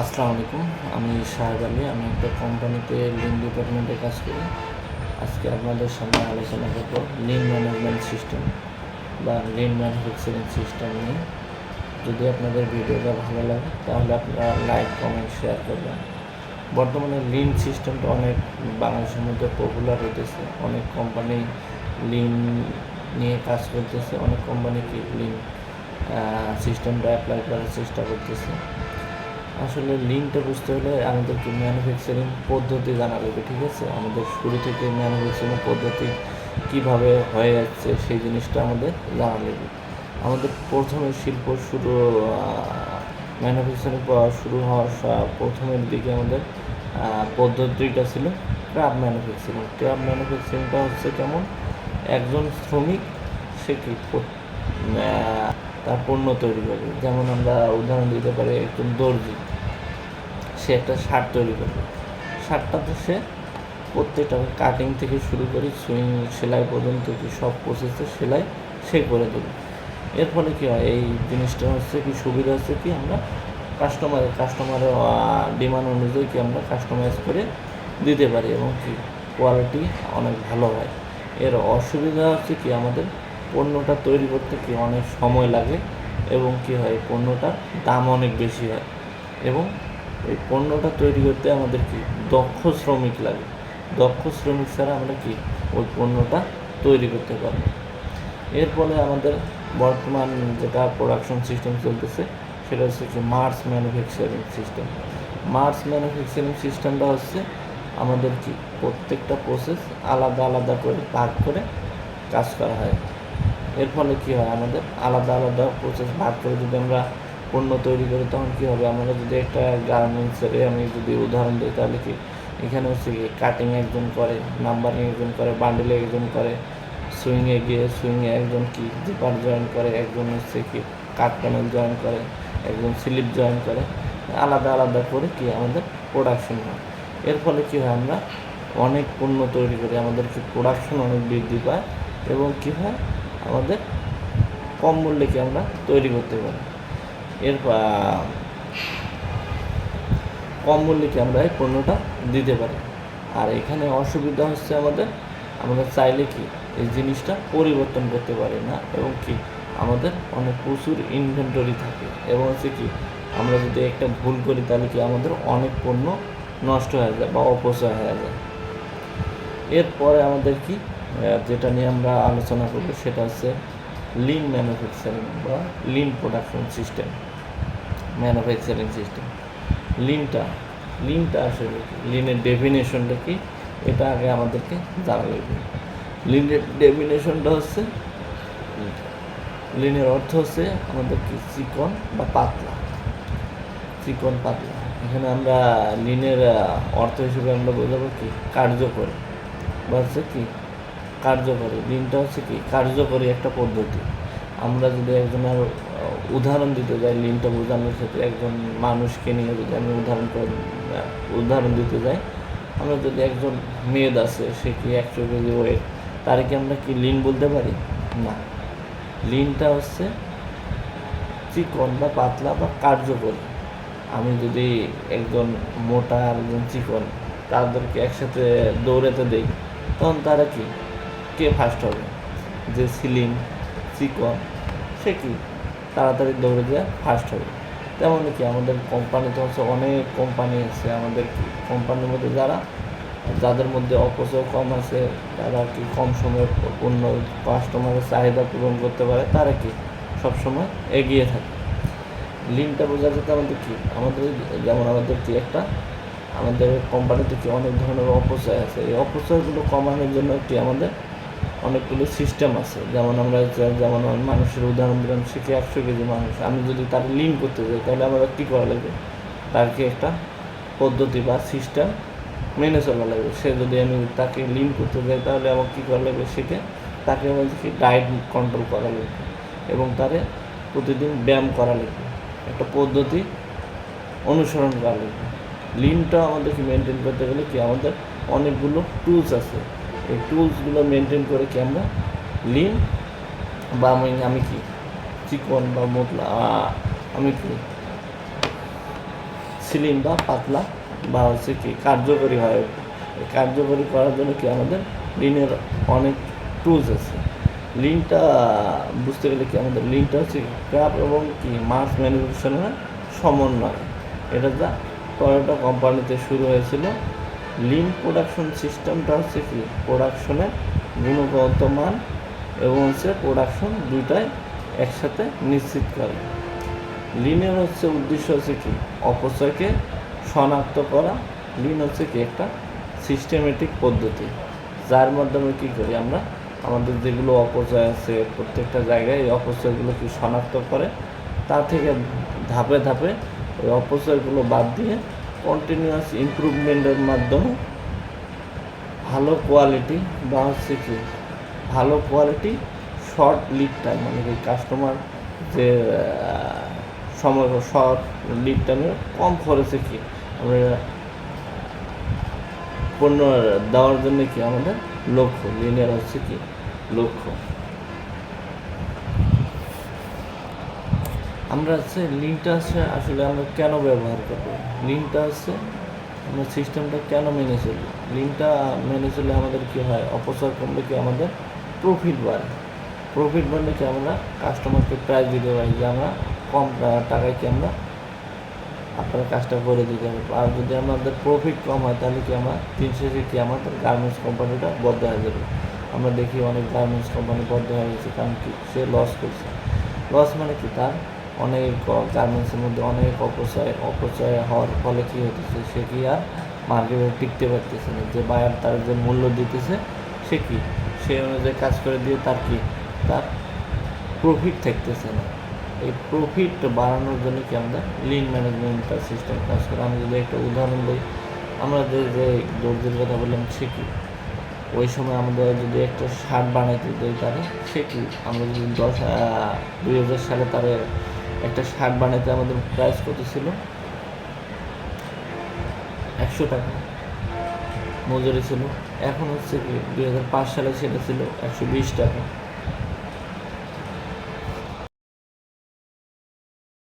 আসসালামু আলাইকুম। আমি সাহেব আলী। আমি একটা কোম্পানিতে লিন ডিপার্টমেন্টে কাজ করি। আজকে আপনাদের সামনে আলোচনা করব লিন ম্যানেজমেন্ট সিস্টেম বা লিন ম্যানুফ্যাকচারিং সিস্টেম নিয়ে। যদি আপনাদের ভিডিওটা ভালো লাগে তাহলে আপনারা লাইক, কমেন্ট, শেয়ার করবেন। বর্তমানে লিন সিস্টেমটা অনেক বাংলাদেশের মধ্যে পপুলার হইতেছে। অনেক কোম্পানি লিন নিয়ে কাজ করতেছে, অনেক কোম্পানি কি লিন সিস্টেমটা অ্যাপ্লাই করার চেষ্টা করতেছে। আসলে লিনটা বুঝতে হলে আমাদেরকে ম্যানুফ্যাকচারিং পদ্ধতি জানা লাগবে, ঠিক আছে? আমাদের শুরু থেকে ম্যানুফ্যাকচারিং পদ্ধতি কীভাবে হয়ে যাচ্ছে সেই জিনিসটা আমাদের জানা লাগবে। আমাদের প্রথমে শিল্প শুরু ম্যানুফ্যাকচারিং শুরু হওয়ার প্রথমের দিকে আমাদের পদ্ধতিটা ছিল ক্রাফট ম্যানুফ্যাকচারিং। ক্রাফট ম্যানুফ্যাকচারিংটা হচ্ছে কেমন, একজন শ্রমিক সে কি তার পণ্য তৈরি করবে। যেমন আমরা উদাহরণ দিতে পারি, একজন দর্জি সে একটা শার্ট তৈরি করবে। শার্টটাতে সে প্রত্যেকটা কাটিং থেকে শুরু করে সুইং সেলাই পর্যন্ত কি সব প্রসেসে সেলাই সে করে দেবে। এর ফলে কী হয়, এই জিনিসটা হচ্ছে কি সুবিধা হচ্ছে কি আমরা কাস্টমারের ডিমান্ড অনুযায়ী কি আমরা কাস্টমাইজ করে দিতে পারি এবং কি কোয়ালিটি অনেক ভালো হয়। এর অসুবিধা হচ্ছে কি আমাদের পণ্যটা তৈরি করতে কি অনেক সময় লাগে এবং কি হয় পণ্যটার দাম অনেক বেশি হয় এবং এই পণ্যটা তৈরি করতে আমাদের কি দক্ষ শ্রমিক লাগে। দক্ষ শ্রমিক ছাড়া আমরা কি ওই পণ্যটা তৈরি করতে পারব। এর ফলে আমাদের বর্তমান যেটা প্রোডাকশন সিস্টেম চলতেছে সেটা হচ্ছে কি মাস ম্যানুফ্যাকচারিং সিস্টেম। মাস ম্যানুফ্যাকচারিং সিস্টেমটা হচ্ছে আমাদের কি প্রত্যেকটা প্রসেস আলাদা আলাদা করে ভাগ করে কাজ করা হয়। এর ফলে কী হয়, আমাদের আলাদা আলাদা প্রসেস ভাগ করে যদি আমরা পণ্য তৈরি করি তখন কী হবে, আমরা যদি একটা গার্মেন্টসের আমি যদি উদাহরণ দিই তাহলে কি এখানে হচ্ছে কি কাটিং একজন করে, নাম্বারিং একজন করে, বান্ডেলে একজন করে, সুইংয়ে গিয়ে সুইংয়ে একজন কি জিপার জয়েন করে, একজন হচ্ছে কি কাট প্যানেল জয়েন করে, একজন স্লিপ জয়েন করে, আলাদা আলাদা করে কি আমাদের প্রোডাকশন হয়। এর ফলে কী হয়, আমরা অনেক পণ্য তৈরি করি, আমাদের কি প্রোডাকশন অনেক বৃদ্ধি পায় এবং কী হয় আমাদের কম মূল্যে কি আমরা তৈরি করতে পারি। এর কম মূল্যে কি আমরা এই পণ্যটা দিতে পারি। আর এখানে অসুবিধা হচ্ছে আমরা চাইলে কি এই জিনিসটা পরিবর্তন করতে পারি না এবং কি আমাদের অনেক প্রচুর ইনভেন্টরি থাকে এবং হচ্ছে কি আমরা যদি একটা ভুল করি তাহলে কি আমাদের অনেক পণ্য নষ্ট হয়ে যায় বা অপচয় হয়ে যায়। এরপরে আমাদের কি যেটা নিয়ে আমরা আলোচনা করব সেটা হচ্ছে লিন ম্যানুফ্যাকচারিং বা lean production system, manufacturing system. লিনটা আসলে লিনের ডেফিনেশনটা কি এটা আগে আমাদেরকে জানা লাগবে। লিনের ডেফিনেশনটা হচ্ছে, লিনের অর্থ হচ্ছে আমাদের কি চিকন বা পাতলা, চিকন পাতলা। এখানে আমরা লিনের অর্থ হিসেবে আমরা বোঝাবো কি কার্যকরী বা হচ্ছে কি কার্যকরী। লিনটা হচ্ছে কি কার্যকরী একটা পদ্ধতি। আমরা যদি একজনের উদাহরণ দিতে যাই লিনটা বোঝানোর ক্ষেত্রে, একজন মানুষকে নিয়ে যদি আমি উদাহরণ দিতে যাই, আমরা যদি একজন মেদ আছে সে কি 100 কেজি ওয়েট, তার কি আমরা কি লিন বলতে পারি? না। লিনটা হচ্ছে চিকন বা পাতলা বা কার্যকরী। আমি যদি একজন মোটা আর একজন চিকন তাদেরকে একসাথে দৌড়াতে দেই তখন তারা কি কে ফার্স্ট হবে? যে সিলিম চিকন সে কি তাড়াতাড়ি দৌড়ে যায় ফার্স্ট হবে। তেমনই কি আমাদের কোম্পানিতে হচ্ছে অনেক কোম্পানি আছে, আমাদের কোম্পানির মধ্যে যাদের মধ্যে অপচয় কম আছে, তারা কি কম সময়ে পণ্য কাস্টমারের চাহিদা পূরণ করতে পারে, তারা কি সবসময় এগিয়ে থাকে। লিনটা বোঝা যেতে আমাদের কি আমাদের কোম্পানিতে কি অনেক ধরনের অপচয় আছে। এই অপচয়গুলো কমানোর জন্য কি আমাদের অনেকগুলো সিস্টেম আছে। যেমন মানুষের উদাহরণ দিলাম, সে কি 100 কেজি মানুষ, আমি যদি তার লিন করতে যাই তাহলে আমার কী করা লাগবে, তাকে একটা পদ্ধতি বা সিস্টেম মেনে চলা লাগবে। সে যদি আমি তাকে লিন করতে যাই তাহলে আমার কী করা লাগবে, তাকে আমাদের কি ডায়েট কন্ট্রোল করা লাগবে এবং তারে প্রতিদিন ব্যায়াম করা লাগবে, একটা পদ্ধতি অনুসরণ করা লাগবে। লিনটা আমাদেরকে মেনটেন করতে গেলে কি আমাদের অনেকগুলো টুলস আছে। এই টুলসগুলো মেনটেন করে কি আমরা লিন বা আমি কি চিকন বা মোটলা আমি কি স্লিম বা পাতলা বা হচ্ছে কি কার্যকরী হয়। এই কার্যকরী করার জন্য কি আমাদের লিনের অনেক টুলস আছে। লিনটা বুঝতে গেলে কি আমাদের লিনটা হচ্ছে ক্র্যাপ এবং কি মাস ম্যানুফ্যাকচারের সমন্বয়। এটা যা টয়োটা কোম্পানিতে শুরু হয়েছিল। লিন প্রোডাকশন সিস্টেমটা হচ্ছে কি প্রোডাকশনের গুণগত মান এবং হচ্ছে প্রোডাকশন দুইটাই একসাথে নিশ্চিত করে। লিনের হচ্ছে উদ্দেশ্য হচ্ছে কি অপচয়কে শনাক্ত করা। লিন হচ্ছে কি একটা সিস্টেমেটিক পদ্ধতি, যার মাধ্যমে কী করি আমরা আমাদের যেগুলো অপচয় আছে প্রত্যেকটা জায়গায় এই অপচয়গুলো কি শনাক্ত করে, তা থেকে ধাপে ধাপে ওই অপচয়গুলো বাদ দিয়ে কন্টিনিউয়াস ইমপ্রুভমেন্টের মাধ্যমে ভালো কোয়ালিটি বা হচ্ছে কি ভালো কোয়ালিটি শর্ট লিড টাইম, মানে কি কাস্টমার যে সময় শর্ট লিড টাইমে কম খরচে কি আমরা পণ্য দেওয়ার জন্য কি আমাদের লক্ষ্য। লিনের হচ্ছে কি লক্ষ্য। আমরা হচ্ছে লিনটা হচ্ছে আসলে আমরা কেন ব্যবহার করবো, লিনটা হচ্ছে আমরা সিস্টেমটা কেন মেনে চলি। লিনটা মেনে চলে আমাদের কি হয়, অপচয় কমলে কি আমাদের প্রফিট বাড়ে। প্রফিট বাড়লে কি আমরা কাস্টমারকে প্রাইস দিতে পারি যে আমরা কম টাকায় কি আমরা আপনারা কাজটা করে দিতে হবে। আর যদি আমাদের প্রফিট কম হয় তাহলে কি আমরা দিন শেষে কি আমাদের গার্মেন্টস কোম্পানিটা বন্ধ হয়ে যাবে। আমরা দেখি অনেক গার্মেন্টস কোম্পানি বন্ধ হয়ে গেছে, কারণ কি সে লস করছে। লস মানে কি তার অনেক গার্মেন্টসের মধ্যে অনেক অপচয় হওয়ার ফলে কী হতেছে, সে কি আর মার্কেটে টিকতে পারতেছে না। যে বায়ার তার যে মূল্য দিতেছে সে কি সেই অনুযায়ী কাজ করে দিয়ে তার প্রফিট থাকতেছে না। এই প্রফিট বাড়ানোর জন্য কি আমরা লিন ম্যানেজমেন্টটা সিস্টেম কাজ করে। আমি যদি একটা উদাহরণ দিই, আমরা যে দর্জির কথা বললাম সে কি ওই সময় আমাদের যদি একটা শার্ট বানাইতে দিই তারে সে কি আমরা যদি 2000 সালে তারে একটা শার্ট বানাইতে আমাদের প্রাইস কত ছিল, 100 টাকা মজুরি ছিল। এখন হচ্ছে কি 2005 সালে সেটা ছিল 120 টাকা।